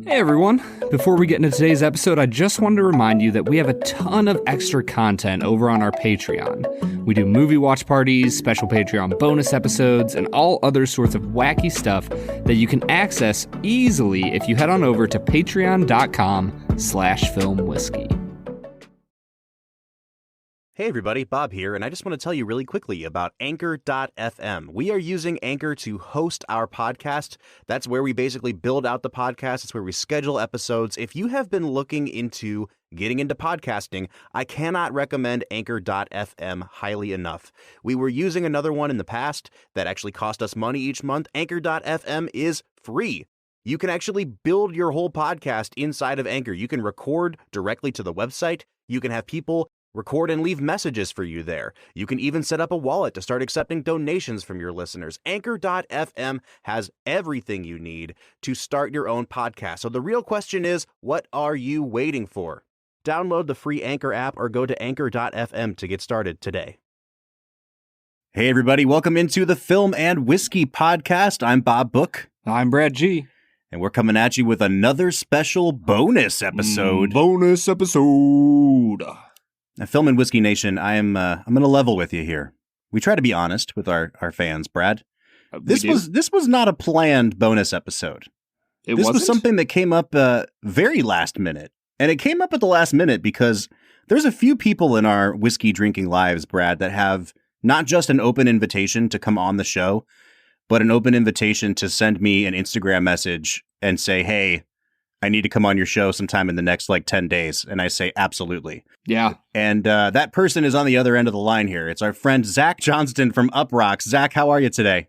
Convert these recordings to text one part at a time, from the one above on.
Hey everyone! Before we get into today's episode, I just wanted to remind you that we have a ton of extra content over on our Patreon. We do movie watch parties, special Patreon bonus episodes, and all other sorts of wacky stuff that you can access easily if you head on over to patreon.com/filmwhiskey. Hey everybody, Bob here, and I just want to tell you really quickly about Anchor.fm. We are using Anchor to host our podcast. That's where we basically build out the podcast. It's where we schedule episodes. If you have been looking into getting into podcasting, I cannot recommend Anchor.fm highly enough. We were using another one in the past that actually cost us money each month. Anchor.fm is free. You can actually build your whole podcast inside of Anchor. You can record directly to the website. You can have people record and leave messages for you there. You can even set up a wallet to start accepting donations from your listeners. Anchor.fm has everything you need to start your own podcast. So the real question is, what are you waiting for? Download the free Anchor app or go to Anchor.fm to get started today. Hey everybody, welcome into the Film and Whiskey Podcast. I'm Bob Book. I'm Brad G. And we're coming at you with another special bonus episode. Now, Film and Whiskey Nation, I'm going to level with you here. We try to be honest with our fans, Brad. This was not a planned bonus episode. This was something that came up very last minute. And it came up at the last minute because there's a few people in our whiskey drinking lives, Brad, that have not just an open invitation to come on the show, but an open invitation to send me an Instagram message and say, hey, I need to come on your show sometime in the next 10 days. And I say, absolutely. Yeah. And that person is on the other end of the line here. It's our friend Zach Johnston from Uprocks. Zach, how are you today?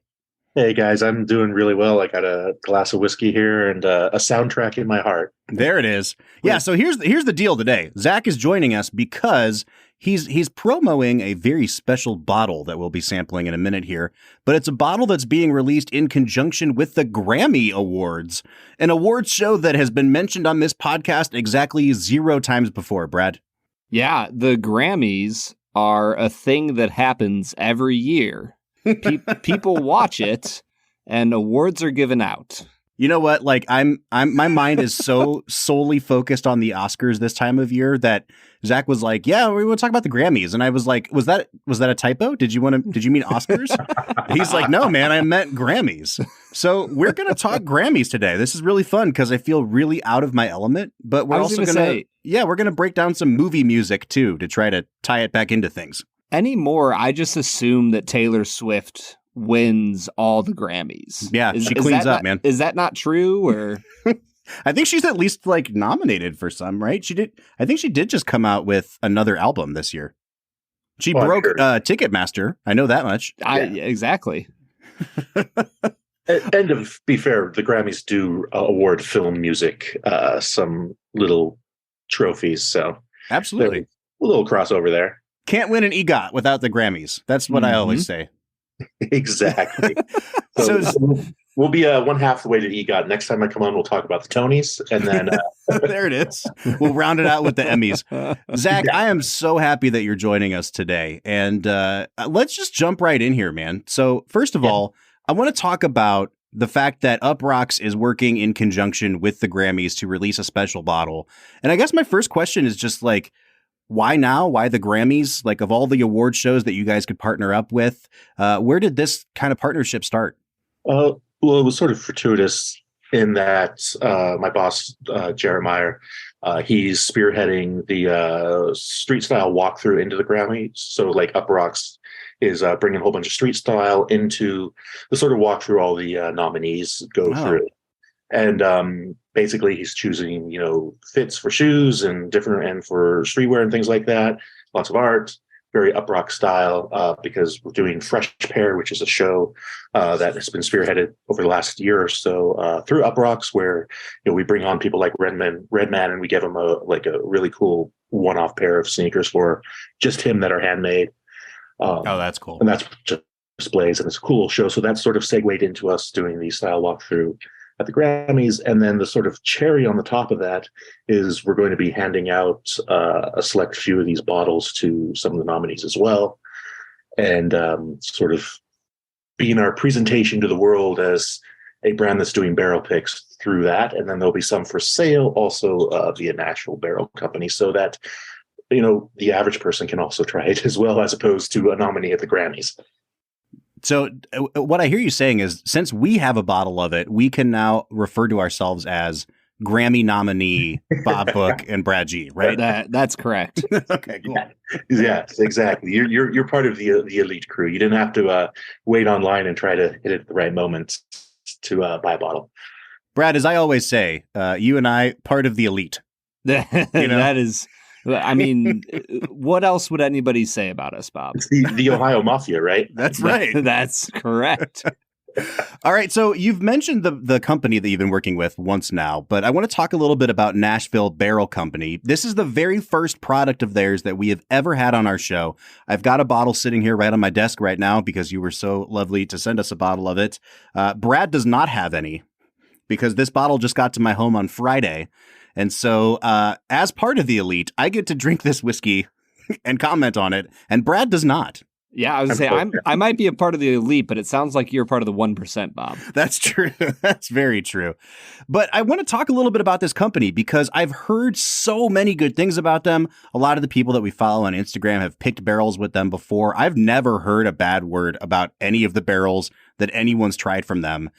Hey guys, I'm doing really well. I got a glass of whiskey here and a soundtrack in my heart. There it is. Yeah, so here's the deal today. Zach is joining us because he's promoting a very special bottle that we'll be sampling in a minute here. But it's a bottle that's being released in conjunction with the Grammy Awards, an awards show that has been mentioned on this podcast exactly 0 times before, Brad. Yeah, the Grammys are a thing that happens every year. People watch it, and awards are given out. You know what? My mind is so solely focused on the Oscars this time of year that Zach was like, "Yeah, we want to talk about the Grammys," and I was like, "Was that a typo? Did you mean Oscars?" He's like, "No, man, I meant Grammys." So we're gonna talk Grammys today. This is really fun because I feel really out of my element, but we're also we're gonna break down some movie music too to try to tie it back into things. Anymore, I just assume that Taylor Swift wins all the Grammys. Yeah, she cleans up, man. Is that not true? Or I think she's at least nominated for some, right? I think she did just come out with another album this year. She broke Ticketmaster. I know that much. Exactly. And to be fair, the Grammys do award film music some little trophies. So absolutely, a little crossover there. Can't win an EGOT without the Grammys. That's what I always say. Exactly. So we'll be one half the way to EGOT. Next time I come on, we'll talk about the Tonys, and then there it is. We'll round it out with the Emmys. Zach, yeah. I am so happy that you're joining us today, and let's just jump right in here, man. So first of all, I want to talk about the fact that Uprocks is working in conjunction with the Grammys to release a special bottle, and I guess my first question is just why now? Why the Grammys? Of all the award shows that you guys could partner up with, where did this kind of partnership start? Well, it was sort of fortuitous in that my boss, Jeremiah, he's spearheading the street style walkthrough into the Grammys. So Uprocks is bringing a whole bunch of street style into the sort of walkthrough all the nominees go through. And basically he's choosing, fits for shoes and for streetwear and things like that. Lots of art, very Uprock style, because we're doing Fresh Pair, which is a show that has been spearheaded over the last year or so through Uprocks, where we bring on people like Redman, and we give him a really cool one-off pair of sneakers for just him that are handmade. That's cool. And that's just displays, and it's a cool show. So that sort of segued into us doing the style walkthrough at the Grammys. And then the sort of cherry on the top of that is we're going to be handing out a select few of these bottles to some of the nominees as well. And sort of being our presentation to the world as a brand that's doing barrel picks through that, and then there'll be some for sale also via Nashville Barrel Company, so that the average person can also try it as well, as opposed to a nominee at the Grammys. So what I hear you saying is, since we have a bottle of it, we can now refer to ourselves as Grammy nominee Bob Book and Brad G, right? That's correct. Okay, cool. Yes, exactly. You're part of the elite crew. You didn't have to wait online and try to hit it at the right moment to buy a bottle. Brad, as I always say, you and I, part of the elite. That is, I mean, what else would anybody say about us, Bob? It's the Ohio Mafia, right? That's right. That's correct. All right. So you've mentioned the company that you've been working with once now, but I want to talk a little bit about Nashville Barrel Company. This is the very first product of theirs that we have ever had on our show. I've got a bottle sitting here right on my desk right now because you were so lovely to send us a bottle of it. Brad does not have any because this bottle just got to my home on Friday. And so as part of the elite, I get to drink this whiskey and comment on it, and Brad does not. Yeah, I was going to say, I might be a part of the elite, but it sounds like you're part of the 1%, Bob. That's true. That's very true. But I want to talk a little bit about this company because I've heard so many good things about them. A lot of the people that we follow on Instagram have picked barrels with them before. I've never heard a bad word about any of the barrels that anyone's tried from them.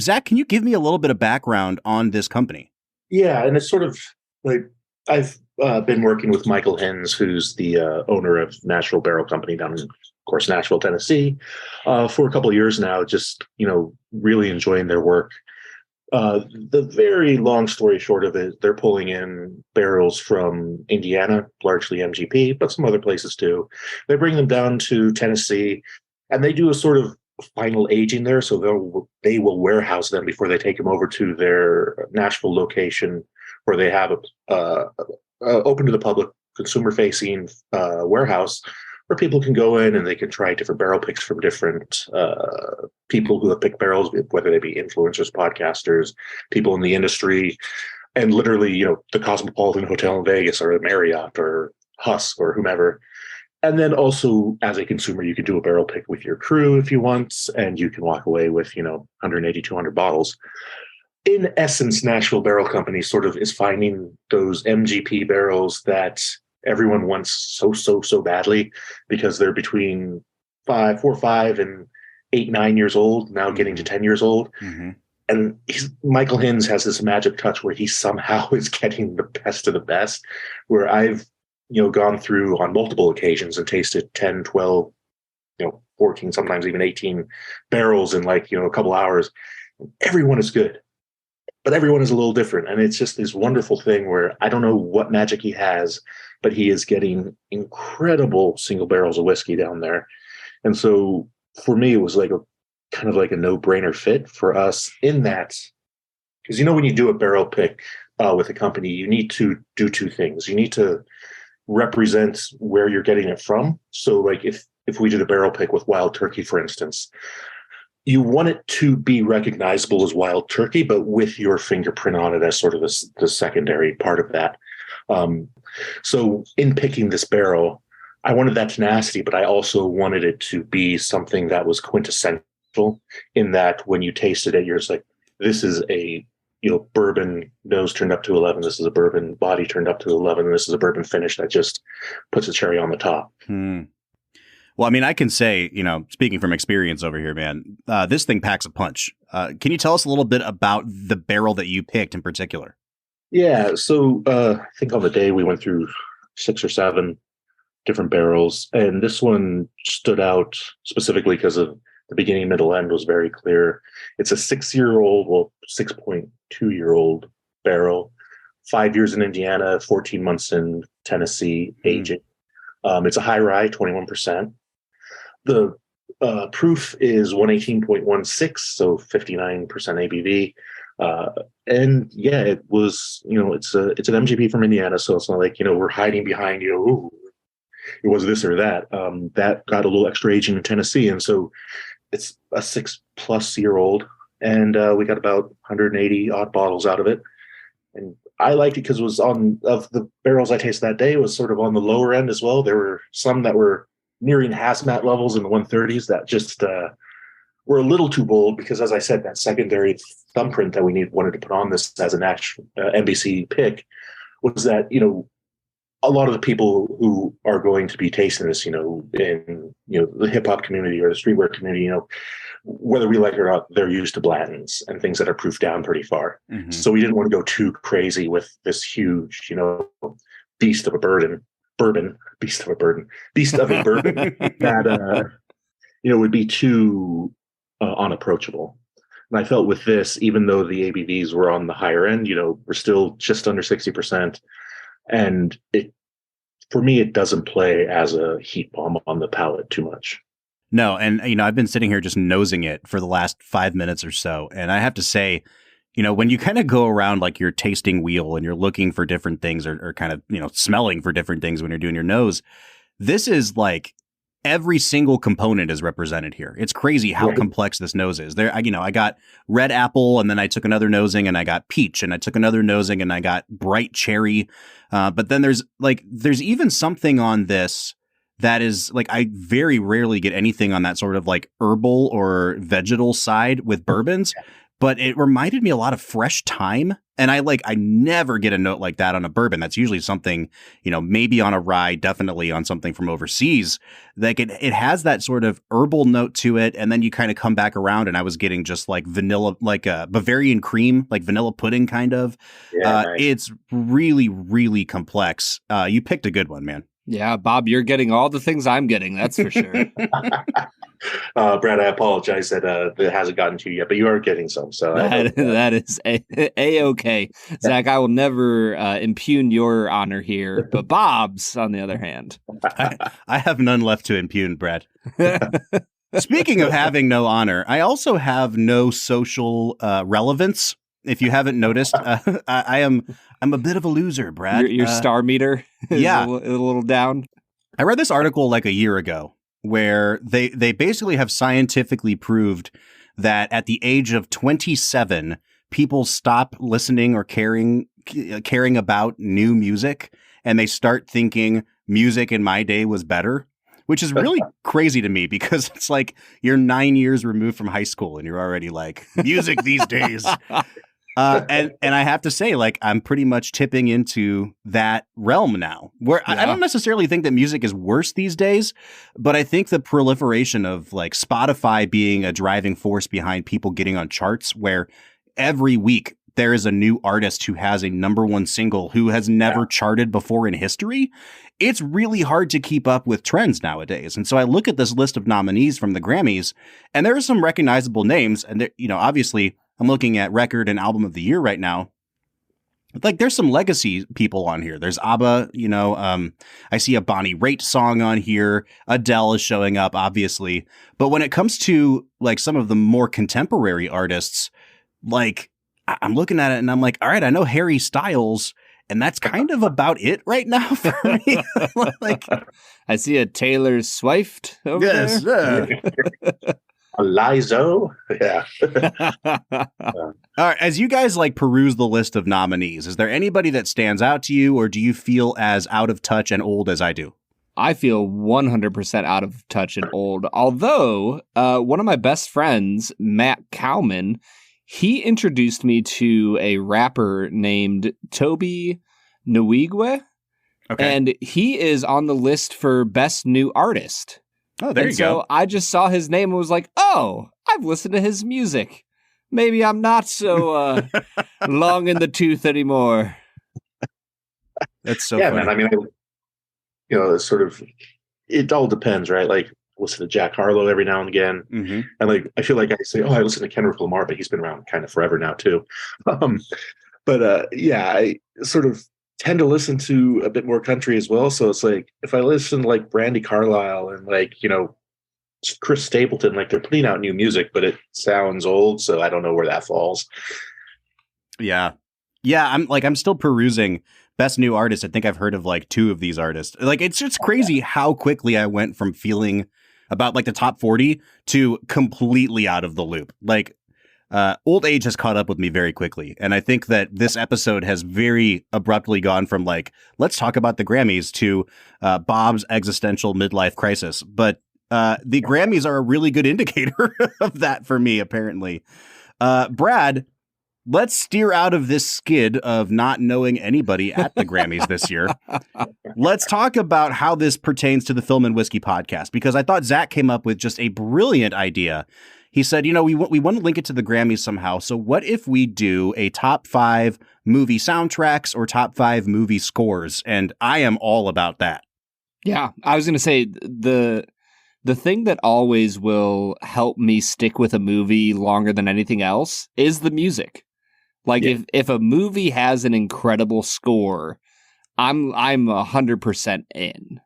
Zach, can you give me a little bit of background on this company? Yeah, and it's sort of like I've been working with Michael Hens, who's the owner of Nashville Barrel Company down in, of course, Nashville, Tennessee, for a couple of years now, just, really enjoying their work. The very long story short of it, they're pulling in barrels from Indiana, largely MGP, but some other places too. They bring them down to Tennessee, and they do a sort of final aging there. So they will warehouse them before they take them over to their Nashville location, where they have a open to the public, consumer-facing warehouse where people can go in and they can try different barrel picks from different people who have picked barrels, whether they be influencers, podcasters, people in the industry, and literally, the Cosmopolitan Hotel in Vegas or a Marriott or Husk or whomever. And then also, as a consumer, you can do a barrel pick with your crew if you want, and you can walk away with, 180, 200 bottles. In essence, Nashville Barrel Company sort of is finding those MGP barrels that everyone wants so badly, because they're between 4 or 5 and 8, 9 years old, now getting to 10 years old. Mm-hmm. And Michael Hens has this magic touch where he somehow is getting the best of the best, where I've gone through on multiple occasions and tasted 10, 12, 14, sometimes even 18 barrels in a couple hours. Everyone is good, but everyone is a little different. And it's just this wonderful thing where I don't know what magic he has, but he is getting incredible single barrels of whiskey down there. And so for me, it was like a kind of like a no-brainer fit for us in that, because when you do a barrel pick with a company, you need to do two things. You need to represent where you're getting it from. So like if we did a barrel pick with Wild Turkey, for instance, you want it to be recognizable as Wild Turkey, but with your fingerprint on it as sort of the secondary part of that. So in picking this barrel, I wanted that tenacity, but I also wanted it to be something that was quintessential, in that when you tasted it, you're just like, this is a bourbon nose turned up to 11. This is a bourbon body turned up to 11. And this is a bourbon finish that just puts a cherry on the top. Well, I mean, I can say, speaking from experience over here, man, this thing packs a punch. Can you tell us a little bit about the barrel that you picked in particular? Yeah. So I think on the day we went through 6 or 7 different barrels, and this one stood out specifically because of the beginning, middle, end was very clear. It's a 6.2-year-old barrel, 5 years in Indiana, 14 months in Tennessee, aging. It's a high rye, 21%. The proof is 118.16, so 59% ABV. And yeah, it was, it's an MGP from Indiana, so it's not like, we're hiding behind, ooh, it was this or that. That got a little extra aging in Tennessee, and so it's a 6+ year old, and we got about 180 odd bottles out of it. And I liked it because it was of the barrels I tasted that day, it was sort of on the lower end as well. There were some that were nearing hazmat levels in the 130s that just were a little too bold, because, as I said, that secondary thumbprint that we wanted to put on this as an actual NBC pick was that, a lot of the people who are going to be tasting this, in the hip hop community or the streetwear community, whether we like it or not, they're used to Blanton's and things that are proofed down pretty far. Mm-hmm. So we didn't want to go too crazy with this huge, beast of a bourbon that would be too unapproachable. And I felt with this, even though the ABVs were on the higher end, we're still just under 60%. And for me, it doesn't play as a heat bomb on the palate too much. No, and I've been sitting here just nosing it for the last 5 minutes or so, and I have to say, when you kind of go around like your tasting wheel and you're looking for different things or kind of smelling for different things when you're doing your nose, this is like every single component is represented here. It's crazy how complex this nose is. There, I got red apple, and then I took another nosing, and I got peach, and I took another nosing, and I got bright cherry. But then there's even something on this that is like, I very rarely get anything on that sort of like herbal or vegetal side with bourbons, but it reminded me a lot of fresh thyme. And I never get a note like that on a bourbon. That's usually something, maybe on a rye, definitely on something from overseas. Like it has that sort of herbal note to it. And then you kind of come back around, and I was getting just like vanilla, like a Bavarian cream, like vanilla pudding kind of. Yeah, nice. It's really, really complex. You picked a good one, man. Yeah, Bob, you're getting all the things I'm getting. That's for sure. Brad, I apologize that it hasn't gotten to you yet, but you are getting some. So that is a-okay. Zach, I will never impugn your honor here, but Bob's, on the other hand. I have none left to impugn, Brad. Speaking of having no honor, I also have no social relevance. If you haven't noticed, I'm a bit of a loser, Brad. Your star meter is a little down. I read this article like a year ago where they basically have scientifically proved that at the age of 27, people stop listening or caring about new music, and they start thinking music in my day was better, which is really crazy to me, because it's like you're 9 years removed from high school and you're already like, music these days. And I have to say, like, I'm pretty much tipping into that realm now, where I don't necessarily think that music is worse these days, but I think the proliferation of like Spotify being a driving force behind people getting on charts, where every week there is a new artist who has a #1 single who has never charted before in history. It's really hard to keep up with trends nowadays. And so I look at this list of nominees from the Grammys, and there are some recognizable names, and obviously I'm looking at record and album of the year right now. Like, there's some legacy people on here. There's ABBA, I see a Bonnie Raitt song on here. Adele is showing up, obviously. But when it comes to like some of the more contemporary artists, like I'm looking at it and I'm like, all right, I know Harry Styles, and that's kind of about it right now for me. Like, I see a Taylor Swift over there. Lizo. Yeah. All right. As you guys like peruse the list of nominees, is there anybody that stands out to you, or do you feel as out of touch and old as I do? I feel 100% out of touch and old. Although one of my best friends, Matt Cowman, he introduced me to a rapper named Toby Nwigwe. Okay. And he is on the list for Best New Artist. Oh, there you go. So I just saw his name and was like, oh, I've listened to his music. Maybe I'm not so long in the tooth anymore. That's so funny. Man. I mean, it's sort of, it all depends, right? Like, listen to Jack Harlow every now and again. Mm-hmm. And like, I feel like I say, I listen to Kendrick Lamar, but he's been around kind of forever now too. I sort of tend to listen to a bit more country as well. So it's like, if I listen to like Brandy Carlisle and like, Chris Stapleton, like they're putting out new music, but it sounds old. So I don't know where that falls. Yeah. Yeah. I'm still perusing Best New Artist. I think I've heard of like 2 of these artists. Like, it's just crazy how quickly I went from feeling about like the top 40 to completely out of the loop. Like, old age has caught up with me very quickly. And I think that this episode has very abruptly gone from like, let's talk about the Grammys to Bob's existential midlife crisis. But the Grammys are a really good indicator of that for me, apparently. Brad, let's steer out of this skid of not knowing anybody at the Grammys this year. Let's talk about how this pertains to the Film and Whiskey podcast, because I thought Zach came up with just a brilliant idea. He said, we want to link it to the Grammys somehow. So what if we do a top 5 movie soundtracks or top 5 movie scores? And I am all about that. Yeah, I was going to say the thing that always will help me stick with a movie longer than anything else is the music. Like if a movie has an incredible score, I'm 100% in.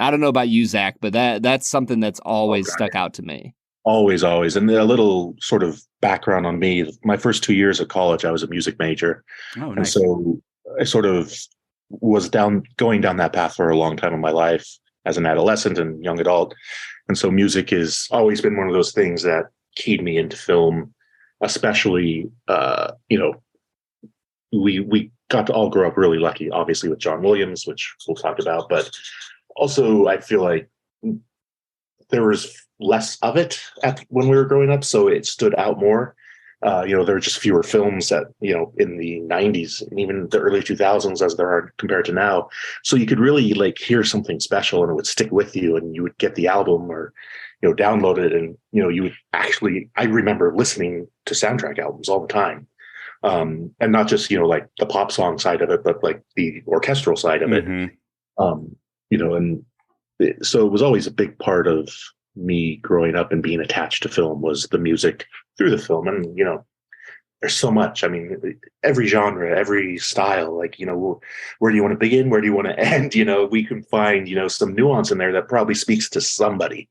I don't know about you, Zach, but that's something that's always stuck out to me. Always. And a little sort of background on me. My first 2 years of college, I was a music major. Oh, nice. And so I sort of was going down that path for a long time in my life as an adolescent and young adult. And so music has always been one of those things that keyed me into film, especially, we got to all grow up really lucky, obviously, with John Williams, which we'll talk about. But also, I feel like there was less of it when we were growing up, so it stood out more. There were just fewer films that, in the 90s and even the early 2000s as there are compared to now. So you could really hear something special and it would stick with you, and you would get the album or, download it. And, you would I remember listening to soundtrack albums all the time. And not just, the pop song side of it, but the orchestral side of it. So it was always a big part of me growing up and being attached to film was the music through the film. And, there's so much. I mean, every genre, every style, where do you want to begin? Where do you want to end? We can find, some nuance in there that probably speaks to somebody.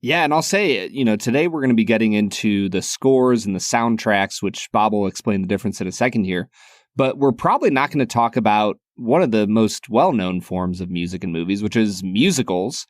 Yeah, and I'll say, today we're going to be getting into the scores and the soundtracks, which Bob will explain the difference in a second here. But we're probably not going to talk about one of the most well-known forms of music in movies, which is musicals.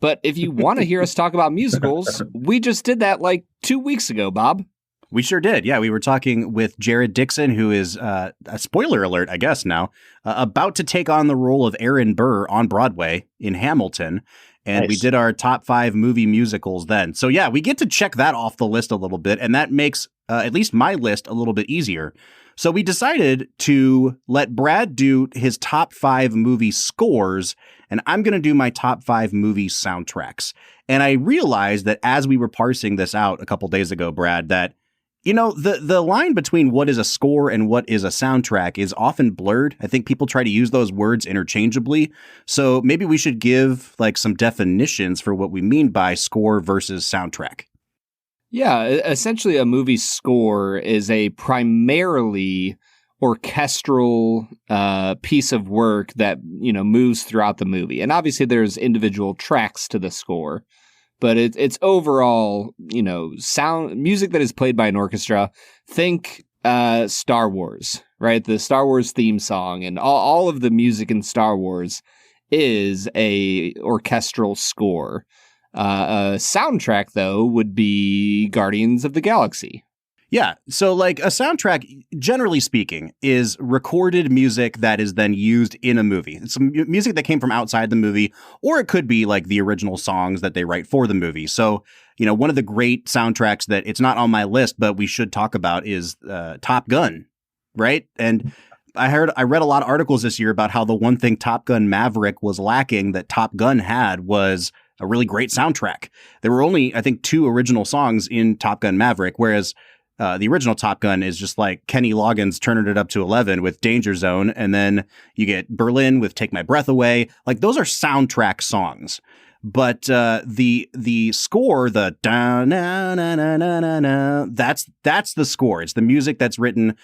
But if you want to hear us talk about musicals, we just did that 2 weeks ago, Bob. We sure did. Yeah, we were talking with Jared Dixon, who is, a spoiler alert, I guess now, about to take on the role of Aaron Burr on Broadway in Hamilton. And we did our top 5 movie musicals then. So yeah, we get to check that off the list a little bit. And that makes at least my list a little bit easier. So we decided to let Brad do his top 5 movie scores, and I'm going to do my top 5 movie soundtracks. And I realized that as we were parsing this out a couple days ago, Brad, that the line between what is a score and what is a soundtrack is often blurred. I think people try to use those words interchangeably. So maybe we should give some definitions for what we mean by score versus soundtrack. Yeah, essentially a movie score is a primarily orchestral piece of work that, moves throughout the movie. And obviously there's individual tracks to the score. But it's overall, sound music that is played by an orchestra. Think Star Wars, right? The Star Wars theme song and all of the music in Star Wars is a orchestral score. A soundtrack, though, would be Guardians of the Galaxy. Yeah. So a soundtrack, generally speaking, is recorded music that is then used in a movie. It's some music that came from outside the movie, or it could be the original songs that they write for the movie. So, one of the great soundtracks that it's not on my list, but we should talk about is Top Gun, right? And I read a lot of articles this year about how the one thing Top Gun Maverick was lacking that Top Gun had was a really great soundtrack. There were only, I think, 2 original songs in Top Gun Maverick, whereas the original Top Gun is just Kenny Loggins turning it up to 11 with Danger Zone. And then you get Berlin with Take My Breath Away. Those are soundtrack songs. But the score, the da na na na na na na, that's the score. It's the music that's written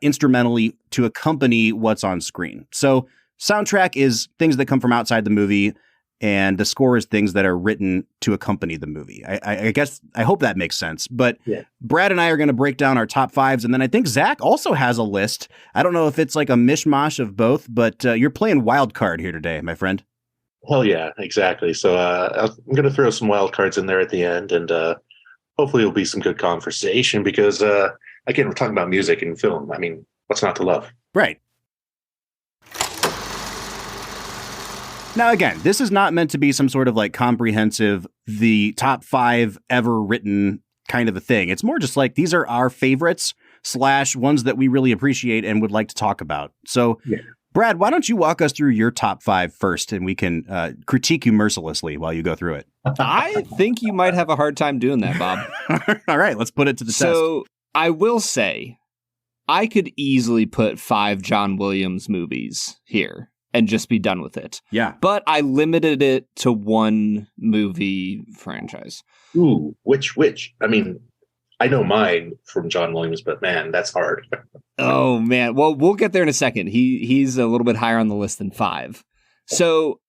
instrumentally to accompany what's on screen. So soundtrack is things that come from outside the movie, and the score is things that are written to accompany the movie. I guess, I hope that makes sense. But yeah. Brad and I are going to break down our top 5s. And then I think Zach also has a list. I don't know if it's a mishmash of both, but you're playing wild card here today, my friend. Hell yeah, exactly. So I'm going to throw some wild cards in there at the end, and hopefully it'll be some good conversation because, again, we're talking about music and film. I mean, what's not to love? Right. Now, again, this is not meant to be some sort of comprehensive, the top 5 ever written kind of a thing. It's more just these are our favorites. / ones that we really appreciate and would like to talk about. So, Yeah. Brad, why don't you walk us through your top 5 first, and we can critique you mercilessly while you go through it. I think you might have a hard time doing that, Bob. All right, let's put it to the test. So I will say, I could easily put 5 John Williams movies here and just be done with it. Yeah. But I limited it to one movie franchise. Ooh, which? I mean, I know mine from John Williams, but man, that's hard. Oh, man. Well, we'll get there in a second. He's a little bit higher on the list than 5. So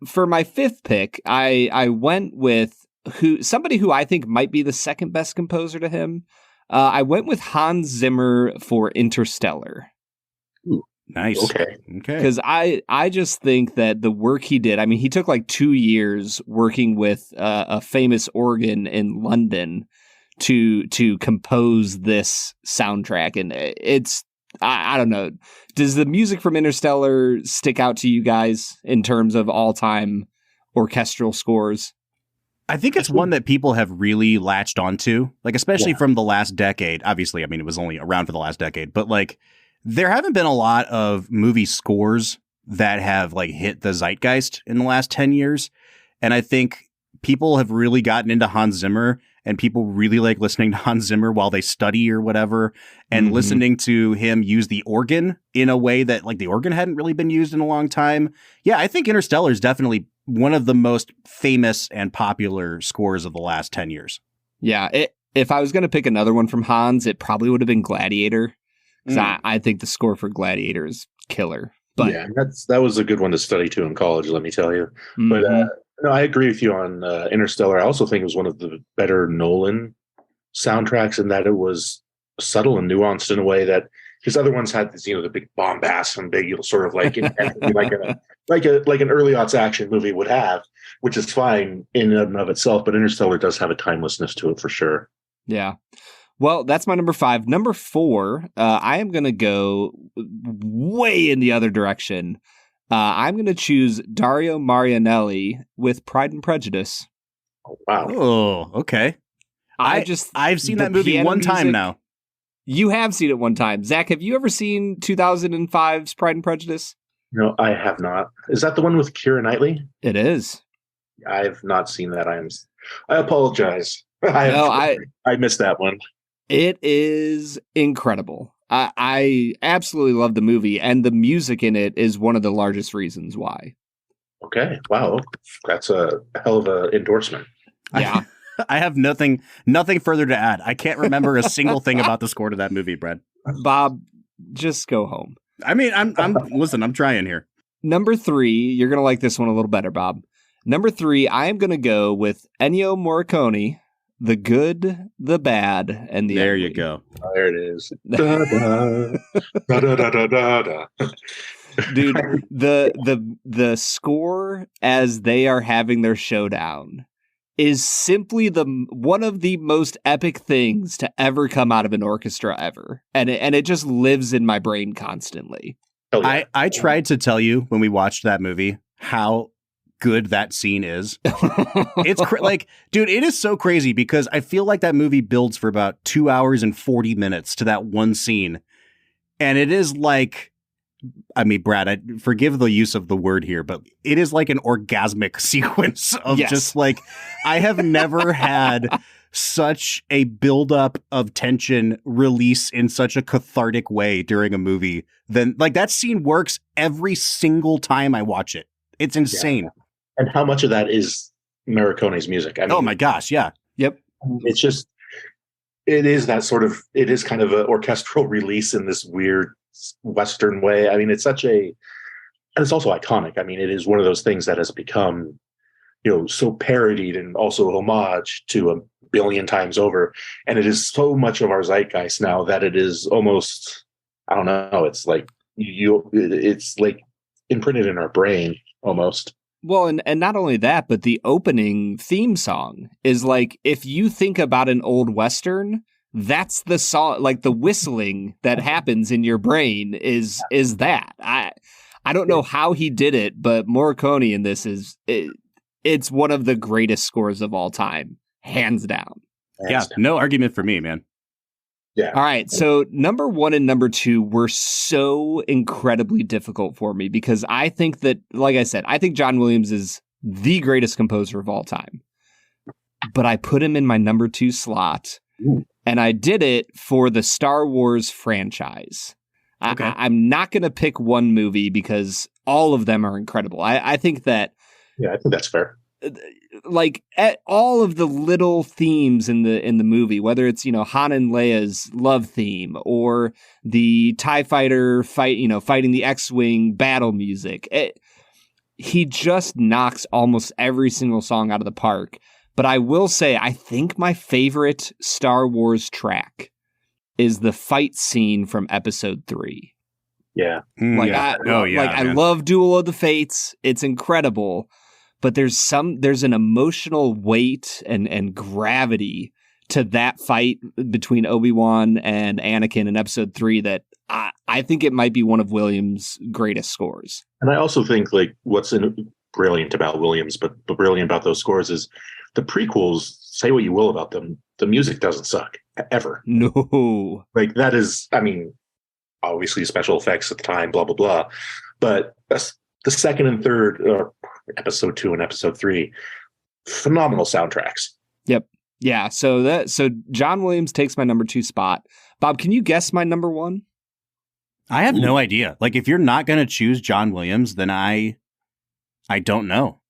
for my 5th pick, I went with somebody who I think might be the second best composer to him. I went with Hans Zimmer for Interstellar. Ooh, nice. Okay. Because I just think that the work he did, I mean, he took like 2 years working with a famous organ in London to compose this soundtrack. And it's, I don't know. Does the music from Interstellar stick out to you guys in terms of all-time orchestral scores? I think it's one that people have really latched onto, like, especially from the last decade. Obviously, I mean, it was only around for the last decade, but like, there haven't been a lot of movie scores that have like hit the zeitgeist in the last 10 years. And I think people have really gotten into Hans Zimmer, and people really like listening to Hans Zimmer while they study or whatever, and listening to him use the organ in a way that like the organ hadn't really been used in a long time. Yeah, I think Interstellar is definitely one of the most famous and popular scores of the last 10 years. Yeah, if I was going to pick another one from Hans, it probably would have been Gladiator. Because I think the score for Gladiator is killer. But yeah, that was a good one to study too in college, let me tell you. But no, I agree with you on Interstellar. I also think it was one of the better Nolan soundtracks in that it was subtle and nuanced in a way that his other ones had this, the big bombast and big, sort of like like an early aughts action movie would have, which is fine in and of itself. But Interstellar does have a timelessness to it for sure. Yeah. Well, that's my number 5. Number 4, I am going to go way in the other direction. I'm going to choose Dario Marianelli with Pride and Prejudice. Oh, wow. Oh, okay. I've seen that movie one time now. You have seen it one time. Zach, have you ever seen 2005's Pride and Prejudice? No, I have not. Is that the one with Keira Knightley? It is. I have not seen that. I apologize. I missed that one. It is incredible. I absolutely love the movie, and the music in it is one of the largest reasons why. Okay. Wow. That's a hell of an endorsement. Yeah. I have nothing further to add. I can't remember a single thing about the score to that movie, Brad. Bob, just go home. I mean, I'm trying here. Number 3, you're going to like this one a little better, Bob. Number 3, I am going to go with Ennio Morricone, The Good, the Bad, and the There Ugly. you go. Oh, there it is. Da, da, da, da, da, da, da. Dude, the score as they are having their showdown is simply one of the most epic things to ever come out of an orchestra ever. And it just lives in my brain constantly. Hell yeah. I tried to tell you when we watched that movie how good that scene is. It's dude, it is so crazy because I feel like that movie builds for about 2 hours and 40 minutes to that one scene. And it is like, I mean, Brad, I forgive the use of the word here, but it is like an orgasmic sequence of just like, I have never had such a buildup of tension release in such a cathartic way during a movie. Then like that scene works every single time I watch it. It's insane. Yeah. And how much of that is Morricone's music? I mean, oh my gosh. Yeah. Yep. It's just, it is kind of an orchestral release in this weird Western way. I mean, and it's also iconic. I mean, it is one of those things that has become, so parodied and also homage to a billion times over. And it is so much of our zeitgeist now that it is almost, I don't know, it's like it's like imprinted in our brain almost. Well, and not only that, but the opening theme song is like, if you think about an old Western, that's the song, like the whistling that happens in your brain is that. I don't know how he did it, but Morricone in this it's one of the greatest scores of all time, hands down. Yeah, no argument for me, man. Yeah. All right. So number 1 and number 2 were so incredibly difficult for me because I think that, like I said, I think John Williams is the greatest composer of all time. But I put him in my number 2 slot. Ooh. And I did it for the Star Wars franchise. Okay. I'm not going to pick one movie because all of them are incredible. I think that... Yeah, I think that's fair. Like all of the little themes in the movie, whether it's, Han and Leia's love theme or the TIE fighter fighting the X-Wing battle music, he just knocks almost every single song out of the park. But I will say, I think my favorite Star Wars track is the fight scene from Episode 3. Yeah. I love Duel of the Fates. It's incredible. But there's an emotional weight and gravity to that fight between Obi-Wan and Anakin in Episode 3 that I think it might be one of Williams' greatest scores. And I also think like what's brilliant about Williams, but brilliant about those scores is the prequels. Say what you will about them, the music doesn't suck ever. No, like that is, I mean, obviously special effects at the time, blah blah blah, but the second and third, Episode 2 and Episode 3, phenomenal soundtracks. Yep. Yeah. So John Williams takes my number 2 spot. Bob, can you guess my number 1? I have no idea. Like, if you're not going to choose John Williams, then I don't know.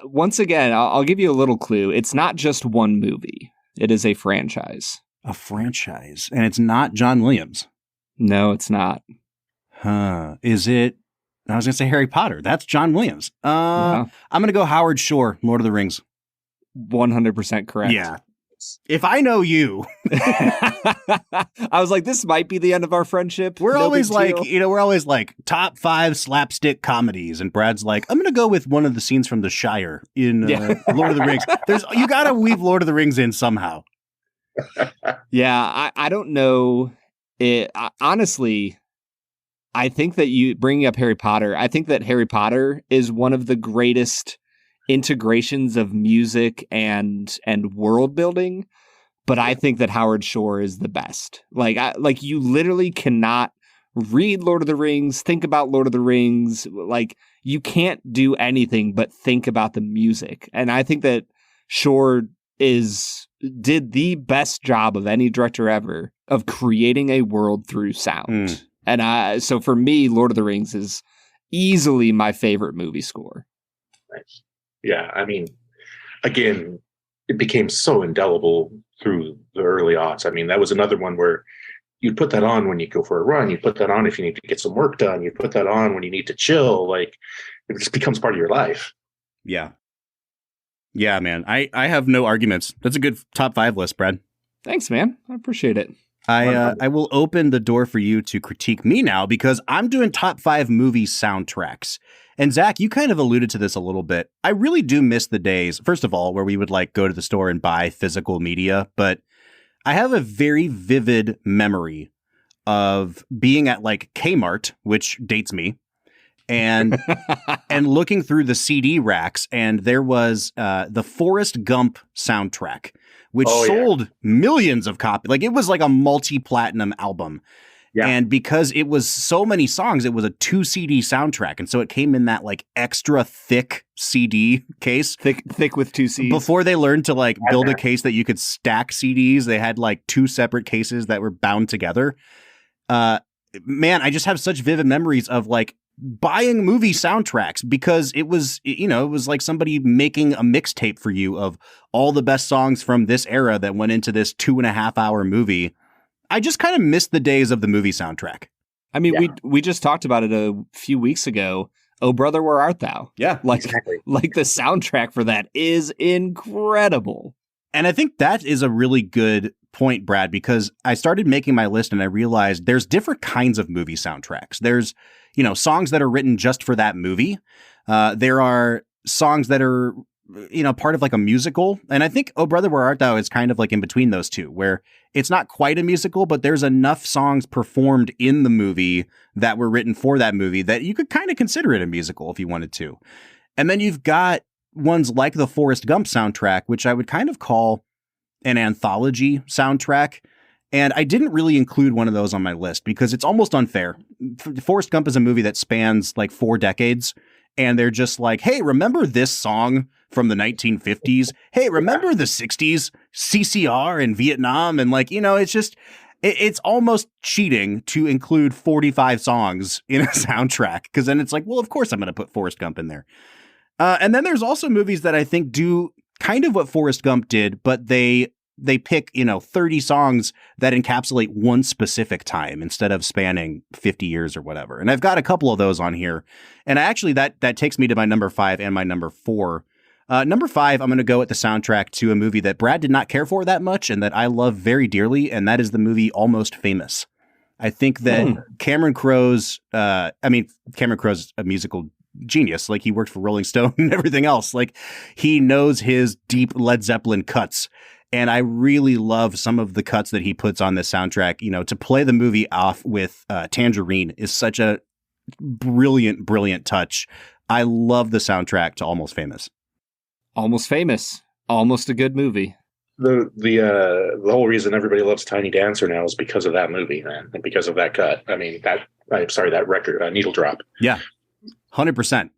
Once again, I'll give you a little clue. It's not just one movie. It is a franchise. A franchise. And it's not John Williams. No, it's not. Is it? I was going to say Harry Potter. That's John Williams. Yeah. I'm going to go Howard Shore, Lord of the Rings. 100% correct. Yeah. If I know you. I was like, this might be the end of our friendship. We're always like top 5 slapstick comedies. And Brad's like, I'm going to go with one of the scenes from The Shire in Lord of the Rings. You got to weave Lord of the Rings in somehow. Yeah, I don't know. Honestly, I think that you bringing up Harry Potter, I think that Harry Potter is one of the greatest integrations of music and world building, but I think that Howard Shore is the best. Like you literally cannot read Lord of the Rings, think about Lord of the Rings, like you can't do anything but think about the music. And I think that Shore did the best job of any director ever of creating a world through sound. And so for me, Lord of the Rings is easily my favorite movie score. Nice. Yeah, I mean, again, it became so indelible through the early aughts. I mean, that was another one where you put that on when you go for a run. You put that on if you need to get some work done. You put that on when you need to chill. Like, it just becomes part of your life. Yeah. Yeah, man. I have no arguments. That's a good top 5 list, Brad. Thanks, man. I appreciate it. I will open the door for you to critique me now because I'm doing top 5 movie soundtracks. And Zach, you kind of alluded to this a little bit. I really do miss the days, first of all, where we would like go to the store and buy physical media. But I have a very vivid memory of being at like Kmart, which dates me, and looking through the CD racks. And there was the Forrest Gump soundtrack, which sold millions of copies. Like it was like a multi-platinum album. Yeah. And because it was so many songs, it was a 2 CD soundtrack. And so it came in that like extra thick CD case. Thick with 2 CDs. Before they learned to like build a case that you could stack CDs, they had like 2 separate cases that were bound together. Man, I just have such vivid memories of like buying movie soundtracks because it was like somebody making a mixtape for you of all the best songs from this era that went into this 2.5 hour movie. I just kind of missed the days of the movie soundtrack. I mean, we just talked about it a few weeks ago. Oh, Brother, Where Art Thou? Yeah, exactly. Like the soundtrack for that is incredible. And I think that is a really good point, Brad, because I started making my list and I realized there's different kinds of movie soundtracks. There's, songs that are written just for that movie. There are songs that are, part of like a musical. And I think Oh Brother, Where Art Thou is kind of like in between those two, where it's not quite a musical, but there's enough songs performed in the movie that were written for that movie that you could kind of consider it a musical if you wanted to. And then you've got ones like the Forrest Gump soundtrack, which I would kind of call an anthology soundtrack. And I didn't really include one of those on my list because it's almost unfair. Forrest Gump is a movie that spans like 4 decades. And they're just like, hey, remember this song from the 1950s? Hey, remember the 60s, CCR in Vietnam? And like, it's just, it's almost cheating to include 45 songs in a soundtrack. Because then it's like, well, of course I'm going to put Forrest Gump in there. And then there's also movies that I think do kind of what Forrest Gump did, but they pick, 30 songs that encapsulate one specific time instead of spanning 50 years or whatever. And I've got a couple of those on here. And actually that takes me to my number 5 and my number 4. Number 5, I'm going to go with the soundtrack to a movie that Brad did not care for that much and that I love very dearly. And that is the movie Almost Famous. I think that Cameron Crowe's a musical genius. Like, he worked for Rolling Stone and everything else. Like, he knows his deep Led Zeppelin cuts. And I really love some of the cuts that he puts on this soundtrack. To play the movie off with Tangerine is such a brilliant, brilliant touch. I love the soundtrack to Almost Famous. Almost Famous. Almost a good movie. The whole reason everybody loves Tiny Dancer now is because of that movie, man, and because of that cut. I mean, that record, Needle Drop. Yeah, 100%.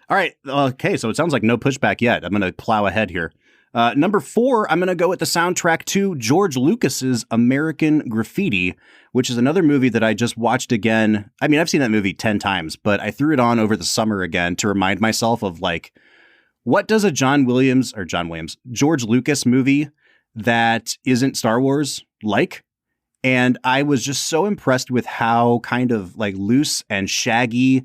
All right. Okay, so it sounds like no pushback yet. I'm going to plow ahead here. Number 4, I'm going to go with the soundtrack to George Lucas's American Graffiti, which is another movie that I just watched again. I mean, I've seen that movie 10 times, but I threw it on over the summer again to remind myself of like, what does a George Lucas movie that isn't Star Wars like? And I was just so impressed with how kind of like loose and shaggy.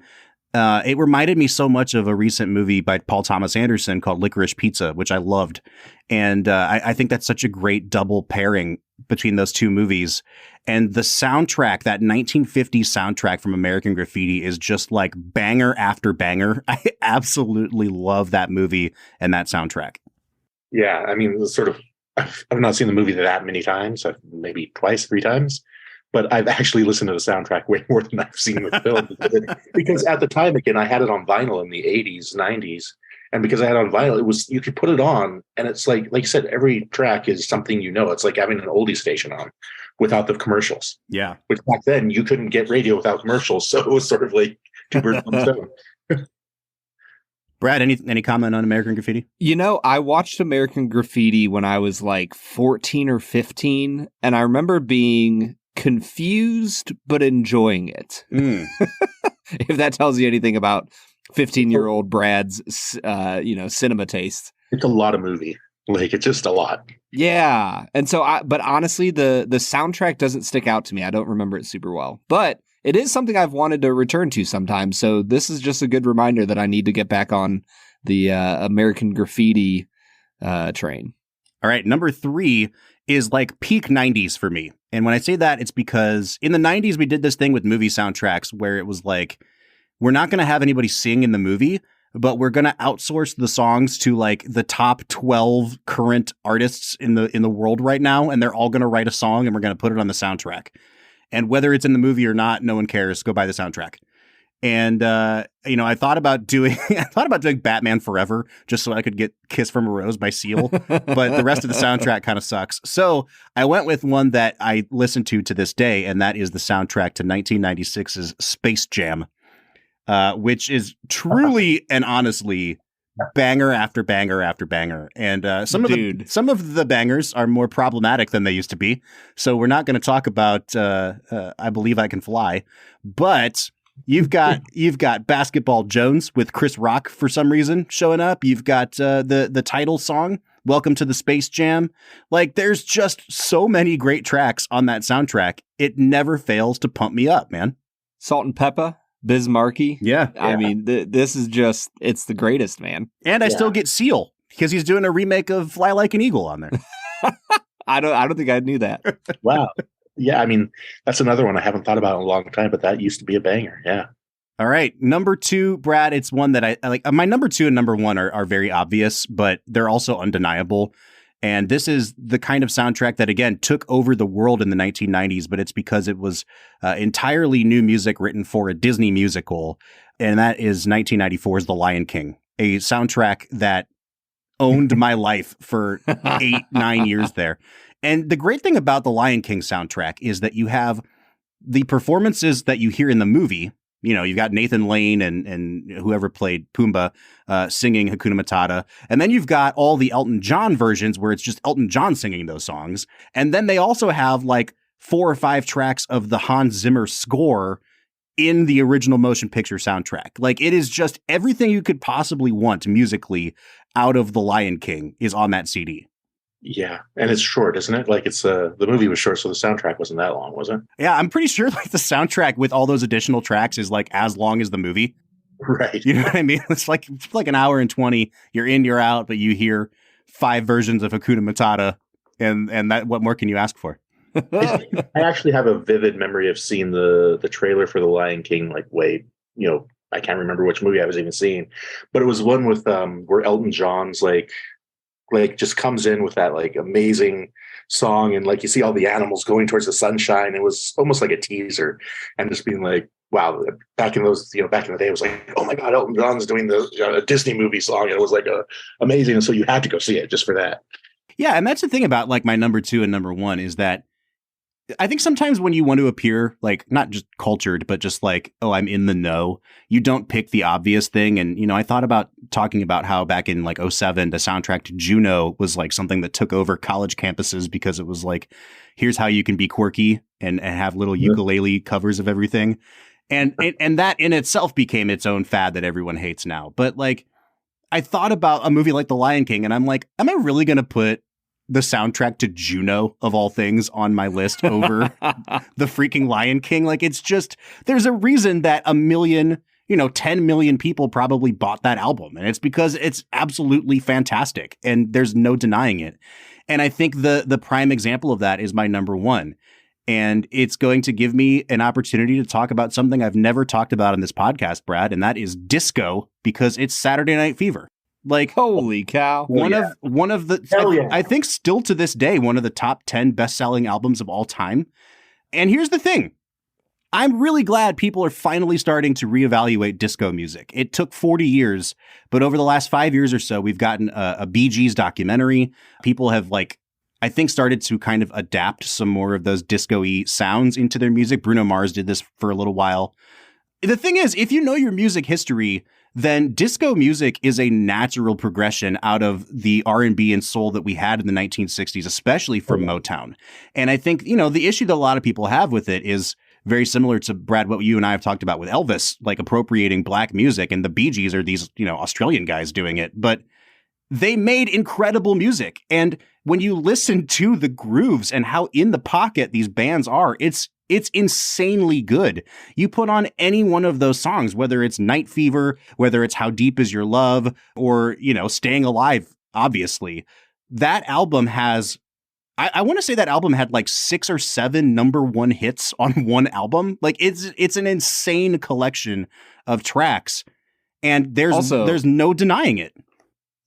It reminded me so much of a recent movie by Paul Thomas Anderson called Licorice Pizza, which I loved. And I think that's such a great double pairing between those two movies. And the soundtrack, that 1950s soundtrack from American Graffiti, is just like banger after banger. I absolutely love that movie and that soundtrack. Yeah, I mean, I've not seen the movie that many times, maybe twice, 3 times. But I've actually listened to the soundtrack way more than I've seen the film. Because at the time, again, I had it on vinyl in the 80s, 90s. And because I had it on vinyl, you could put it on. And it's like you said, every track is something It's like having an oldie station on without the commercials. Yeah. Which back then, you couldn't get radio without commercials. So it was sort of like 2 birds, 1 stone. Brad, any comment on American Graffiti? I watched American Graffiti when I was like 14 or 15. And I remember being confused but enjoying it. If that tells you anything about 15-year-old Brad's cinema taste. It's a lot of movie. Like, it's just a lot. Yeah. And so but honestly, the soundtrack doesn't stick out to me. I don't remember it super well, but it is something I've wanted to return to sometimes. So this is just a good reminder that I need to get back on the American Graffiti train. All right, number 3 is like peak 90s for me. And when I say that, it's because in the 90s, we did this thing with movie soundtracks where it was like, we're not going to have anybody sing in the movie, but we're going to outsource the songs to like the top 12 current artists in the world right now. And they're all going to write a song and we're going to put it on the soundtrack. And whether it's in the movie or not, no one cares. Go buy the soundtrack. And, I thought about doing Batman Forever just so I could get Kiss from a Rose by Seal. But the rest of the soundtrack kind of sucks. So I went with one that I listen to this day, and that is the soundtrack to 1996's Space Jam, which is truly and honestly banger after banger after banger. And some of the bangers are more problematic than they used to be. So we're not going to talk about I Believe I Can Fly, but you've got Basketball Jones with Chris Rock for some reason showing up. You've got the title song, Welcome to the Space Jam. Like, there's just so many great tracks on that soundtrack. It never fails to pump me up, man. Salt and Pepper, Biz Markie. Yeah. I mean, this is just, it's the greatest, man. And I still get Seal because he's doing a remake of Fly Like an Eagle on there. I don't think I knew that. Wow. Yeah, I mean, that's another one I haven't thought about in a long time, but that used to be a banger. Yeah. All right. Number 2, Brad, it's one that I like. My number 2 and number 1 are very obvious, but they're also undeniable. And this is the kind of soundtrack that, again, took over the world in the 1990s, but it's because it was entirely new music written for a Disney musical. And that is 1994's The Lion King, a soundtrack that owned my life for 8-9 years there. And the great thing about the Lion King soundtrack is that you have the performances that you hear in the movie. You know, you've got Nathan Lane and whoever played Pumbaa singing Hakuna Matata. And then you've got all the Elton John versions where it's just Elton John singing those songs. And then they also have like 4 or 5 tracks of the Hans Zimmer score in the original motion picture soundtrack. Like, it is just everything you could possibly want musically out of The Lion King is on that CD. Yeah, and it's short, isn't it? Like, it's the movie was short, so the soundtrack wasn't that long, was it? Yeah, I'm pretty sure like the soundtrack with all those additional tracks is like as long as the movie. Right. You know what I mean? It's like an hour and 20. You're in, you're out, but you hear 5 versions of Hakuna Matata, and that, what more can you ask for? I actually have a vivid memory of seeing the trailer for The Lion King, like I can't remember which movie I was even seeing, but it was one with where Elton John's like just comes in with that like amazing song, and like you see all the animals going towards the sunshine. It was almost like a teaser, and just being like, wow, back in the day, it was like, oh my God, Elton John's doing a Disney movie song, and it was like amazing, and so you had to go see it just for that. Yeah, and that's the thing about like my number 2 and number 1 is that I think sometimes when you want to appear like not just cultured, but just like, oh, I'm in the know, you don't pick the obvious thing. And, you know, I thought about talking about how back in like 2007, the soundtrack to Juno was like something that took over college campuses because it was like, here's how you can be quirky and have little ukulele covers of everything. And that in itself became its own fad that everyone hates now. But like, I thought about a movie like The Lion King and I'm like, am I really going to put the soundtrack to Juno of all things on my list over the freaking Lion King? Like, it's just, there's a reason that 10 million people probably bought that album. And it's because it's absolutely fantastic and there's no denying it. And I think the prime example of that is my number 1. And it's going to give me an opportunity to talk about something I've never talked about in this podcast, Brad, and that is disco, because it's Saturday Night Fever. Like, holy cow. One of the, I think still to this day, one of the top 10 best-selling albums of all time. And here's the thing. I'm really glad people are finally starting to reevaluate disco music. It took 40 years, but over the last 5 years or so, we've gotten a Bee Gees documentary. People have I think started to kind of adapt some more of those disco-y sounds into their music. Bruno Mars did this for a little while. The thing is, if you know your music history, then disco music is a natural progression out of the R&B and soul that we had in the 1960s, especially from Motown. And I think, the issue that a lot of people have with it is very similar to, Brad, what you and I have talked about with Elvis, like appropriating black music, and the Bee Gees are these, Australian guys doing it. But they made incredible music. And when you listen to the grooves and how in the pocket these bands are, it's insanely good. You put on any one of those songs, whether it's Night Fever, whether it's How Deep Is Your Love, or, Staying Alive, obviously. That album has, I want to say that album had like 6 or 7 number 1 hits on one album. Like, it's an insane collection of tracks. And there's no denying it.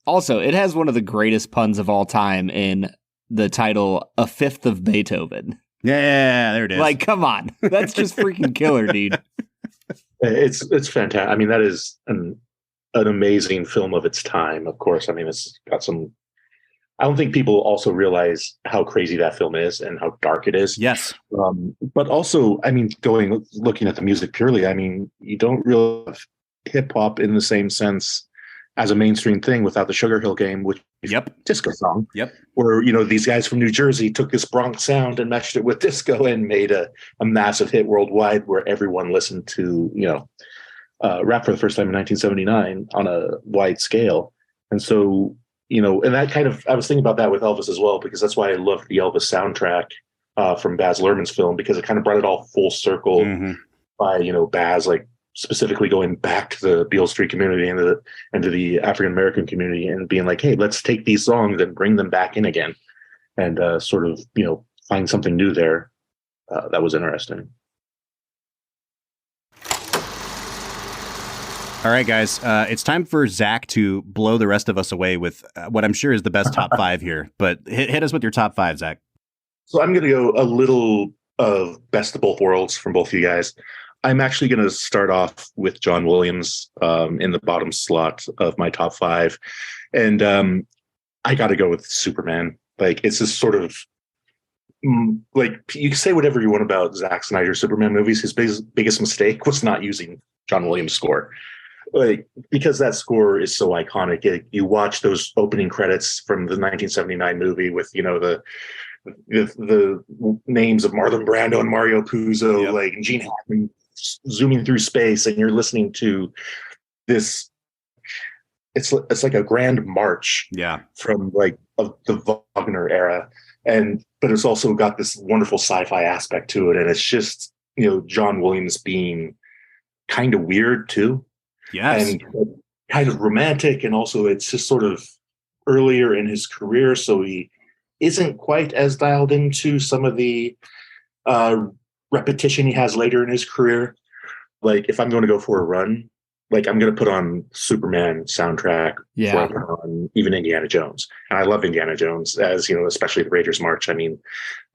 Also, it has one of the greatest puns of all time in the title, A Fifth of Beethoven. Yeah, there it is. Like, come on. That's just freaking killer, dude. It's fantastic. I mean, that is an amazing film of its time, of course. I mean, it's got some... I don't think people also realize how crazy that film is and how dark it is. Yes. But also, I mean, looking at the music purely, I mean, you don't really have hip-hop in the same sense as a mainstream thing without the Sugar Hill Gang, which is a disco song. Yep. Where, these guys from New Jersey took this Bronx sound and meshed it with disco and made a massive hit worldwide where everyone listened to, rap for the first time in 1979 on a wide scale. And so, and that kind of, I was thinking about that with Elvis as well, because that's why I loved the Elvis soundtrack from Baz Luhrmann's film, because it kind of brought it all full circle by, Baz, like, specifically going back to the Beale Street community and to the African American community and being like, hey, let's take these songs and bring them back in again and sort of, find something new there. That was interesting. All right, guys, it's time for Zach to blow the rest of us away with what I'm sure is the best top 5 here. But hit us with your top 5, Zach. So I'm going to go a little of best of both worlds from both of you guys. I'm actually going to start off with John Williams in the bottom slot of my top 5. And I got to go with Superman. Like, it's this sort of like you can say whatever you want about Zack Snyder's Superman movies. His biggest mistake was not using John Williams' score, like because that score is so iconic. You watch those opening credits from the 1979 movie with the names of Marlon Brando and Mario Puzo, Yep. like Gene Hackman zooming through space, and you're listening to this. It's like a grand march, from like of the Wagner era, but it's also got this wonderful sci-fi aspect to it, and it's just John Williams being kind of weird too, and kind of romantic, and also it's just sort of earlier in his career, so he isn't quite as dialed into some of the repetition he has later in his career. Like if I'm going to go for a run, like I'm going to put on Superman soundtrack before I put on even Indiana Jones. And I love Indiana Jones, as especially the Raiders March. I mean,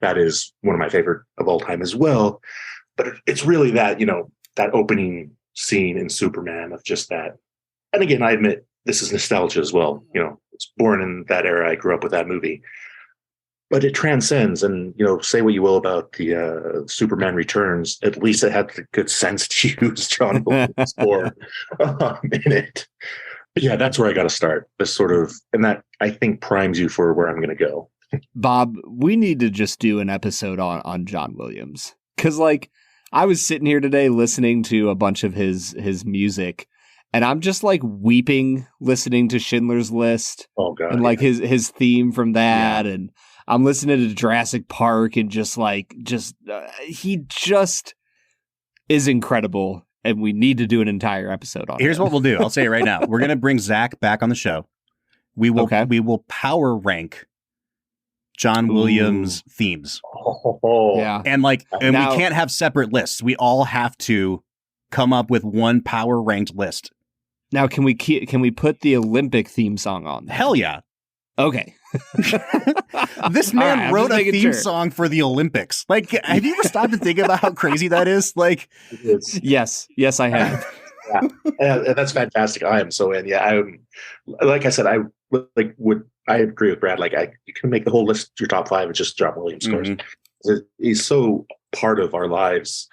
that is one of my favorite of all time as well. But it's really that, that opening scene in Superman of just that. And again, I admit this is nostalgia as well. It's born in that era. I grew up with that movie. But it transcends, and say what you will about the Superman Returns. At least it had the good sense to use John Williams score in it. But yeah, that's where I got to start. This sort of, and that I think primes you for where I'm going to go. Bob, we need to just do an episode on John Williams, because like I was sitting here today listening to a bunch of his music, and I'm just like weeping listening to Schindler's List. Oh god, and like his theme from that, and I'm listening to Jurassic Park, and he just is incredible, and we need to do an entire episode on it. Here's what we'll do. I'll say it right now. We're going to bring Zach back on the show. We will power rank John Williams themes. Yeah. And we can't have separate lists. We all have to come up with one power ranked list. Now, can we put the Olympic theme song on there? Hell yeah. Okay. This man wrote a theme song for the Olympics. Like, have you ever stopped to think about how crazy that is? Like, yes, I have. And that's fantastic. I am so in. Yeah, I'm. Like I said, I agree with Brad. Like, you can make the whole list your top 5 with just John Williams scores. He's so part of our lives.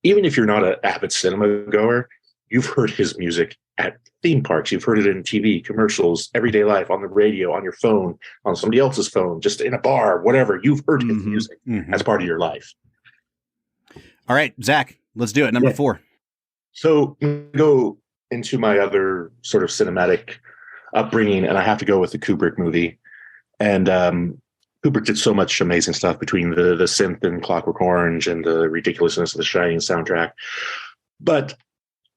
Even if you're not an avid cinema goer, you've heard his music at theme parks. You've heard it in TV, commercials, everyday life, on the radio, on your phone, on somebody else's phone, just in a bar, whatever. You've heard his music as part of your life. All right, Zach, let's do it. Number 4. So I'm going to go into my other sort of cinematic upbringing, and I have to go with the Kubrick movie. And Kubrick did so much amazing stuff between the synth and Clockwork Orange and the ridiculousness of the Shining soundtrack. But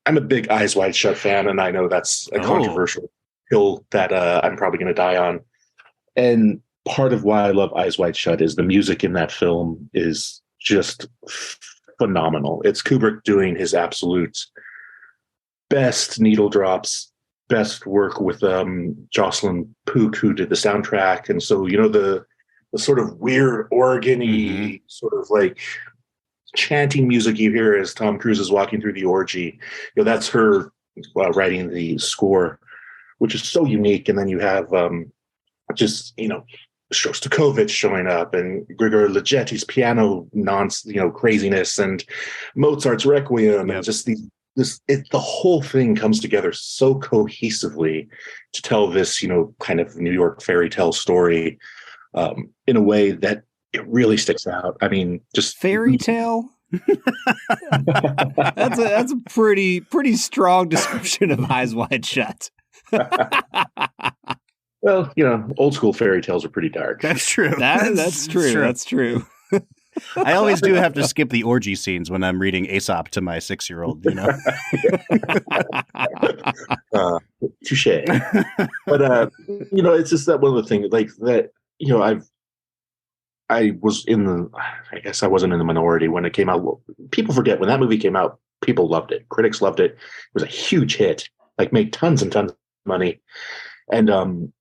I'm a big Eyes Wide Shut fan, and I know that's a controversial hill that I'm probably going to die on. And part of why I love Eyes Wide Shut is the music in that film is just phenomenal. It's Kubrick doing his absolute best needle drops, best work with Jocelyn Pook, who did the soundtrack. And so, the sort of weird organ-y sort of like chanting music you hear as Tom Cruise is walking through the orgy, that's her writing the score, which is so unique. And then you have Shostakovich showing up, and Grigor Ligeti's piano craziness, and Mozart's Requiem, and just the whole thing comes together so cohesively to tell this kind of New York fairy tale story in a way that it really sticks out. I mean, just fairy tale. That's a pretty strong description of Eyes Wide Shut. Well, old school fairy tales are pretty dark. That's true. That's true. That's true. I always do have to skip the orgy scenes when I'm reading Aesop to my 6-year-old. Touche. But it's just that one of the things like that. I guess I wasn't in the minority when it came out. People forget when that movie came out, people loved it. Critics loved it. It was a huge hit, like made tons and tons of money. And, and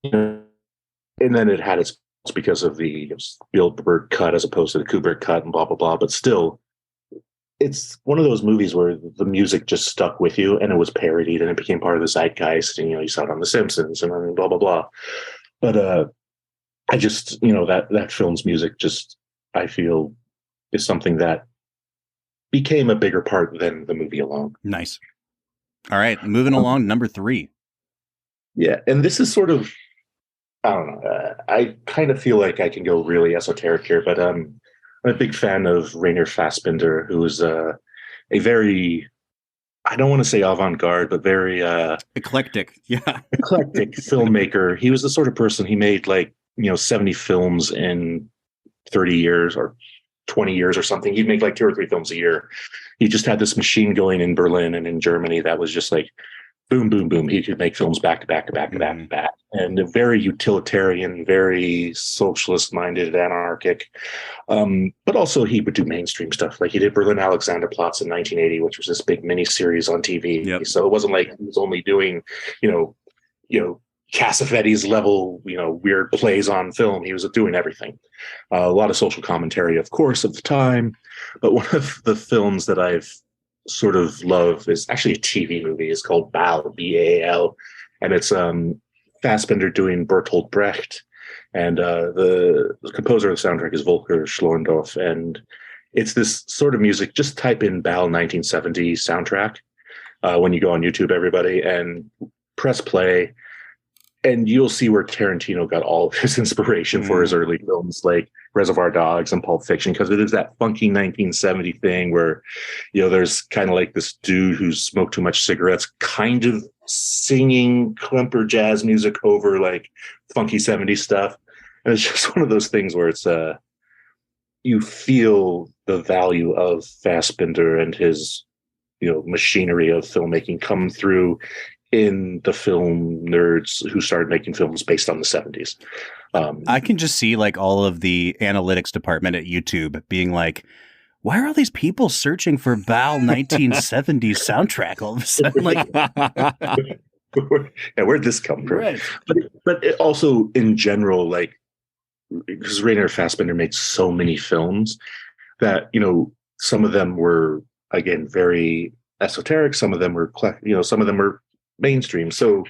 then it had its because of the Spielberg cut as opposed to the Kubrick cut and blah, blah, blah. But still, it's one of those movies where the music just stuck with you, and it was parodied, and it became part of the zeitgeist. And, you saw it on The Simpsons and blah, blah, blah. But, I just, that film's music just I feel is something that became a bigger part than the movie alone. Nice. All right, moving along, number 3. Yeah, and this is sort of, I don't know, I kind of feel like I can go really esoteric here, but I'm a big fan of Rainier Fassbinder, who is a very, I don't want to say avant-garde, but very eclectic. Yeah. eclectic filmmaker. He was the sort of person, he made 70 films in 30 years or 20 years or something. He'd make 2 or 3 films a year. He just had this machine going in Berlin and in Germany that was just boom, boom, boom. He could make films back to back to back to back to back. And very utilitarian, very socialist-minded, anarchic. But also he would do mainstream stuff. He did Berlin Alexanderplatz in 1980, which was this big miniseries on TV. Yep. So it wasn't like he was only doing, Cassavetes level, weird plays on film. He was doing everything. A lot of social commentary, of course, of the time. But one of the films that I've sort of love is actually a TV movie. It's called Baal, B-A-L, and it's Fassbinder doing Bertolt Brecht, and the composer of the soundtrack is Volker Schlorendorf, and it's this sort of music. Just type in Baal 1970 soundtrack when you go on YouTube, everybody, and press play, and you'll see where Tarantino got all of his inspiration for his early films, like Reservoir Dogs and Pulp Fiction, because it is that funky 1970 thing where, there's kind of this dude who smoked too much cigarettes, kind of singing Klemper jazz music over funky 70s stuff. And it's just one of those things where it's, you feel the value of Fassbinder and his, machinery of filmmaking come through in the film nerds who started making films based on the 70s. I can just see all of the analytics department at YouTube being why are all these people searching for Baal 1970s soundtrack all of a sudden? Yeah, where'd this come from? Right. But it also in general, because Rainier Fassbinder made so many films that, some of them were, again, very esoteric. Some of them were, some of them were mainstream. So,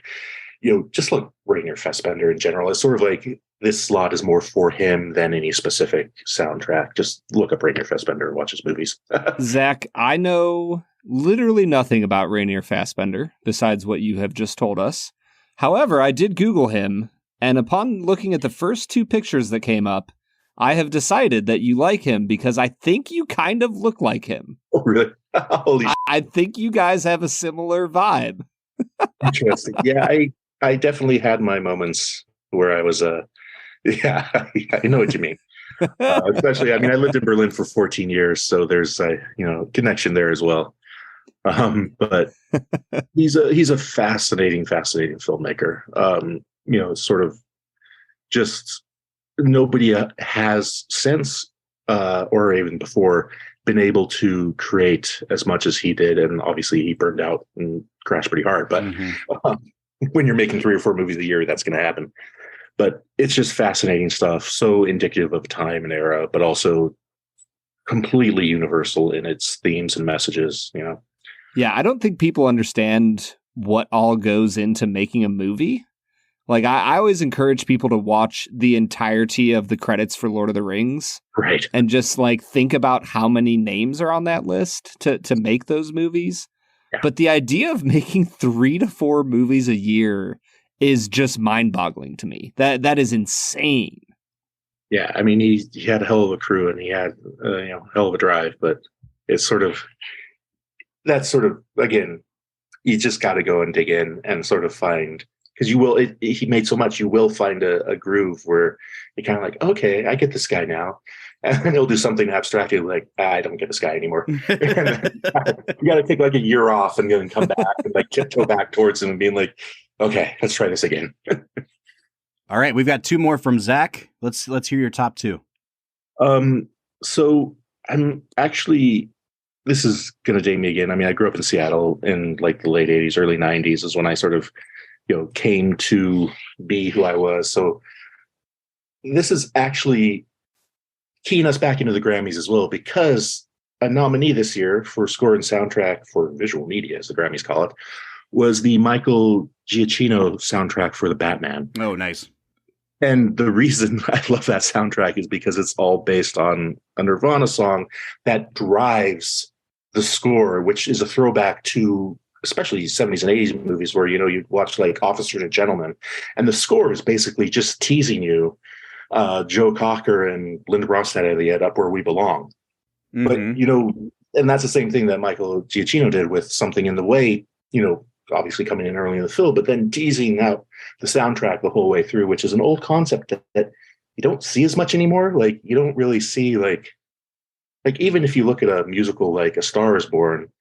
just look Rainier Fassbinder in general. It's sort of this slot is more for him than any specific soundtrack. Just look up Rainier Fassbinder and watch his movies. Zach, I know literally nothing about Rainier Fassbinder besides what you have just told us. However, I did Google him, and upon looking at the first 2 pictures that came up, I have decided that you like him because I think you kind of look like him. Oh, really? Holy I think you guys have a similar vibe. Interesting. Yeah, I definitely had my moments where I was yeah, I know what you mean. Especially, I lived in Berlin for 14 years, so there's a connection there as well. But he's a fascinating filmmaker. Sort of just nobody has since or even before been able to create as much as he did, and obviously he burned out and crashed pretty hard. But when you're making 3 or 4 movies a year, that's going to happen. But it's just fascinating stuff, so indicative of time and era, but also completely universal in its themes and messages. Yeah, I don't think people understand what all goes into making a movie. I always encourage people to watch the entirety of the credits for Lord of the Rings. Right. And just think about how many names are on that list to make those movies. Yeah. But the idea of making 3 to 4 movies a year is just mind-boggling to me. That is insane. Yeah, he had a hell of a crew and he had hell of a drive, but it's that's again, you just got to go and dig in and sort of find, because he made so much, you will find a groove where you're kind of okay, I get this guy now. And then he'll do something abstractly I don't get this guy anymore. You got to take a year off and then come back and tiptoe back towards him and being okay, let's try this again. All right, we've got 2 more from Zach. Let's hear your top 2. So I'm actually, this is going to date me again. I grew up in Seattle in the late 80s, early 90s is when I sort of, came to be who I was. So this is actually keying us back into the Grammys as well, because a nominee this year for score and soundtrack for visual media, as the Grammys call it, was the Michael Giacchino soundtrack for The Batman. Oh, nice. And the reason I love that soundtrack is because it's all based on a Nirvana song that drives the score, which is a throwback to especially 70s and 80s movies where, you'd watch like Officer and Gentleman. And the score is basically just teasing you, Joe Cocker and Linda Ronstadt at the end, Up Where We Belong. Mm-hmm. But, and that's the same thing that Michael Giacchino did with Something in the Way, obviously coming in early in the film, but then teasing out the soundtrack the whole way through, which is an old concept that you don't see as much anymore. Like, you don't really see like even if you look at a musical like A Star Is Born,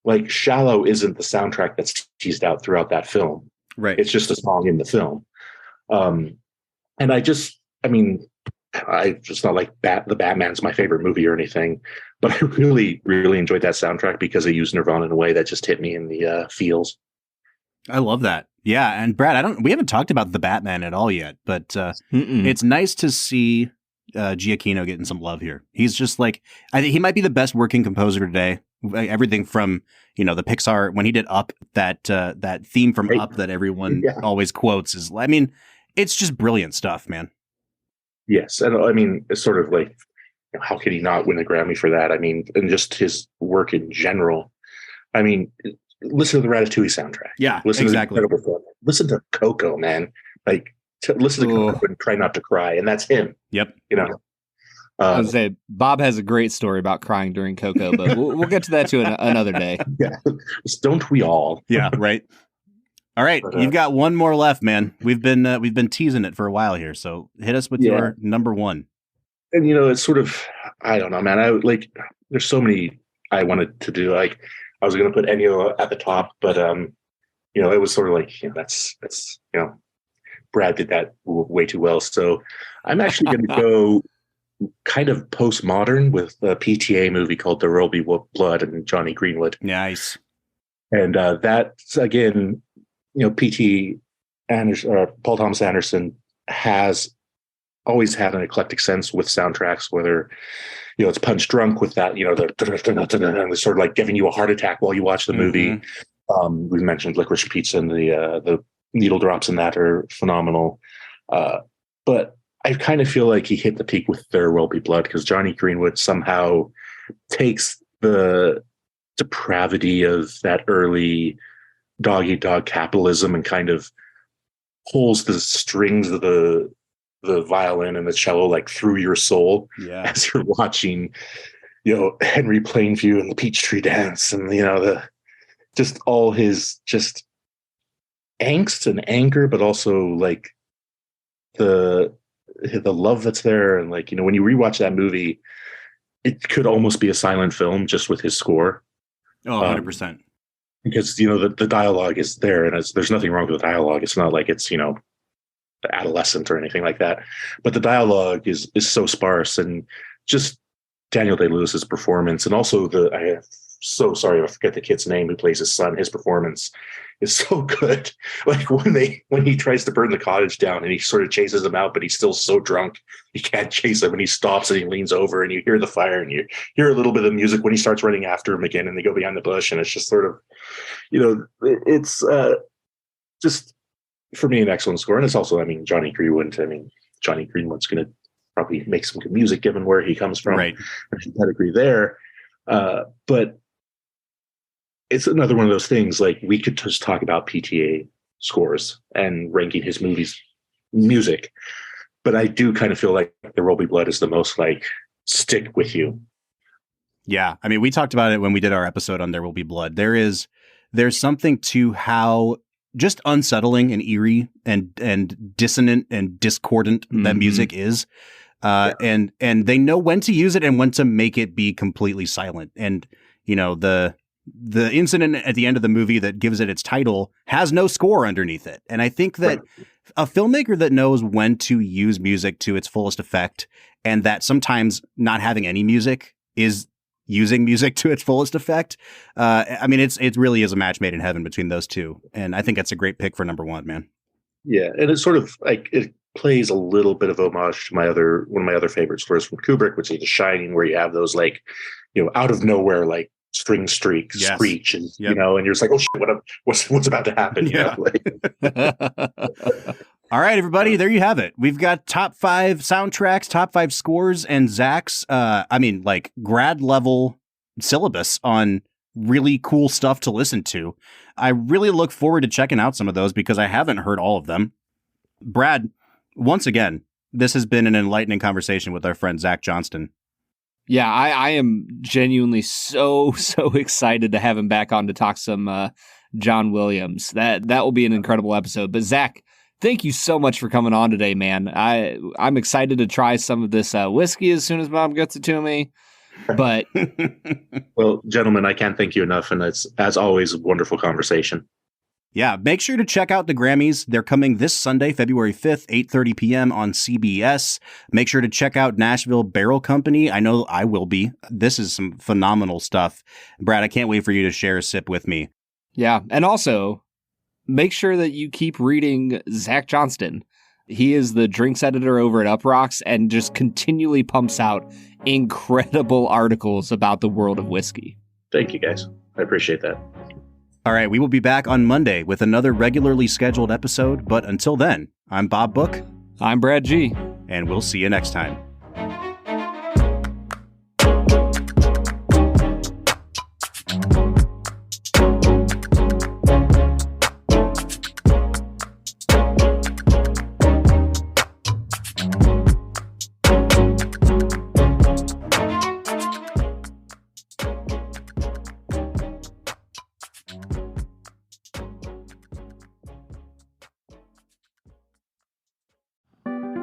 like Shallow isn't the soundtrack that's teased out throughout that film. Right. It's just a song in the film. And I just not like the Batman's my favorite movie or anything, but I really, really enjoyed that soundtrack because they used Nirvana in a way that just hit me in the feels. I love that. Yeah. And Brad, we haven't talked about the Batman at all yet, but it's nice to see Giacchino getting some love here. He's just like, I think he might be the best working composer today. Everything from, the Pixar, when he did Up, that theme from Up that everyone always quotes is, it's just brilliant stuff, man. Yes. And it's sort of like, how could he not win a Grammy for that? And just his work in general. Listen to the Ratatouille soundtrack. Yeah, listen exactly. Listen to Coco, man. Like, listen to Coco and try not to cry. And that's him. Yep. I was say Bob has a great story about crying during Coco, but we'll get to that another day. Yeah. Don't we all? Yeah. Right. All right. But, you've got one more left, man. We've been teasing it for a while here. So hit us with your number one. And, it's sort of, I don't know, man. There's so many I wanted to do. Like, I was going to put Ennio at the top, but, it was sort of like, that's, Brad did that way too well. So I'm actually going to go kind of postmodern with a PTA movie called There Will Be Blood and Johnny Greenwood. Nice. And that's, again, P.T. Anderson, Paul Thomas Anderson has always had an eclectic sense with soundtracks, whether, it's Punch Drunk with that, the sort of like giving you a heart attack while you watch the movie. We mentioned Licorice Pizza and the needle drops in that are phenomenal. But I kind of feel like he hit the peak with There Will Be Blood because Johnny Greenwood somehow takes the depravity of that early dog-eat-dog capitalism and kind of pulls the strings of the violin and the cello like through your soul as you're watching, Henry Plainview and the Peachtree Dance and, just all his just angst and anger, but also like the love that's there. And like, when you rewatch that movie, it could almost be a silent film just with his score. Oh, 100%. Because, the dialogue is there and there's nothing wrong with the dialogue. It's not like it's, adolescent or anything like that. But the dialogue is so sparse and just Daniel Day-Lewis's performance. And also I'm so sorry, I forget the kid's name who plays his son. His performance is so good. Like when he tries to burn the cottage down and he sort of chases him out, but he's still so drunk he can't chase him, and he stops and he leans over and you hear the fire and you hear a little bit of music when he starts running after him again and they go behind the bush, and it's just sort of, it's just for me an excellent score. And it's also, Johnny Greenwood. Johnny Greenwood's going to probably make some good music given where he comes from, right? There's some pedigree there, but it's another one of those things. Like, we could just talk about PTA scores and ranking his music, but I do kind of feel like There Will Be Blood is the most like stick with you. Yeah, we talked about it when we did our episode on There Will Be Blood. There's something to how just unsettling and eerie and dissonant and discordant that music is. And they know when to use it and when to make it be completely silent. And, the incident at the end of the movie that gives it its title has no score underneath it. And I think that a filmmaker that knows when to use music to its fullest effect, and that sometimes not having any music is using music to its fullest effect. It really is a match made in heaven between those two. And I think that's a great pick for number one, man. Yeah. And it's sort of like, it plays a little bit of homage to one of my other favorite scores from Kubrick, which is The Shining, where you have those like, out of nowhere, like string screech, and, and you're just like, oh shit, what's about to happen? Yeah. All right, everybody, there you have it. We've got top 5 soundtracks, top 5 scores, and Zach's, grad level syllabus on really cool stuff to listen to. I really look forward to checking out some of those because I haven't heard all of them. Brad, once again, this has been an enlightening conversation with our friend Zach Johnston. Yeah, I am genuinely so excited to have him back on to talk some John Williams. That will be an incredible episode. But Zach, thank you so much for coming on today, man. I'm excited to try some of this whiskey as soon as Mom gets it to me. But well, gentlemen, I can't thank you enough, and it's, as always, a wonderful conversation. Yeah, make sure to check out the Grammys. They're coming this Sunday, February 5th, 8:30 p.m. on CBS. Make sure to check out Nashville Barrel Company. I know I will be. This is some phenomenal stuff. Brad, I can't wait for you to share a sip with me. Yeah, and also, make sure that you keep reading Zach Johnston. He is the drinks editor over at Uprocks and just continually pumps out incredible articles about the world of whiskey. Thank you, guys. I appreciate that. All right, we will be back on Monday with another regularly scheduled episode. But until then, I'm Bob Book. I'm Brad G. And we'll see you next time.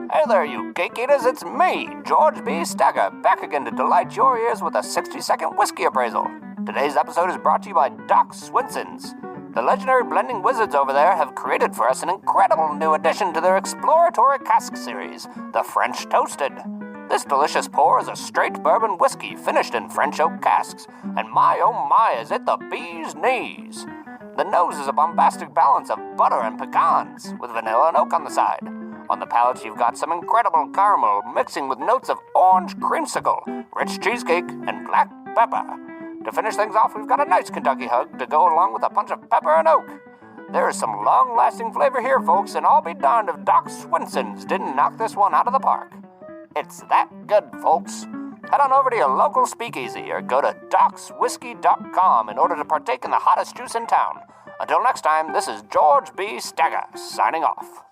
Hey there, you cake eaters, it's me, George B. Stacker, back again to delight your ears with a 60-second whiskey appraisal. Today's episode is brought to you by Doc Swinson's. The legendary blending wizards over there have created for us an incredible new addition to their exploratory cask series, the French Toasted. This delicious pour is a straight bourbon whiskey finished in French oak casks, and my oh my is it the bee's knees. The nose is a bombastic balance of butter and pecans, with vanilla and oak on the side. On the palate, you've got some incredible caramel mixing with notes of orange creamsicle, rich cheesecake, and black pepper. To finish things off, we've got a nice Kentucky hug to go along with a punch of pepper and oak. There is some long-lasting flavor here, folks, and I'll be darned if Doc Swinson's didn't knock this one out of the park. It's that good, folks. Head on over to your local speakeasy or go to docswhiskey.com in order to partake in the hottest juice in town. Until next time, this is George B. Stacker, signing off.